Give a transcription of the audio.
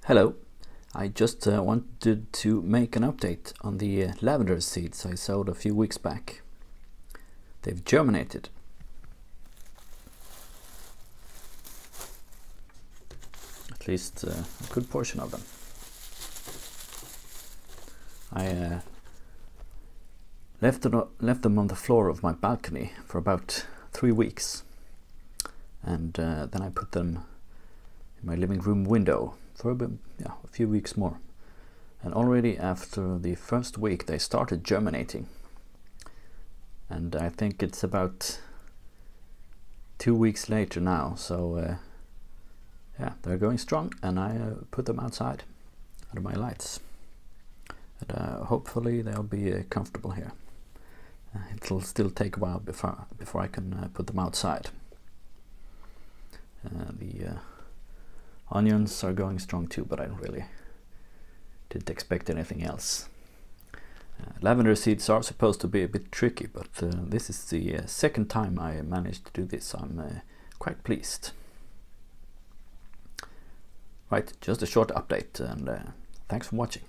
Hello, I just wanted to make an update on the lavender seeds I sowed a few weeks back. They've germinated. At least a good portion of them. I left them on the floor of my balcony for about 3 weeks, and then I put them in my living room window for a few weeks more, and already after the first week they started germinating, and I think it's about 2 weeks later now, so yeah, they're going strong, and I put them outside under my lights, and hopefully they'll be comfortable here. It'll still take a while before I can put them outside. The onions are going strong too, but I really didn't expect anything else. Lavender seeds are supposed to be a bit tricky, but this is the second time I managed to do this, so I'm quite pleased. Right, just a short update, and thanks for watching.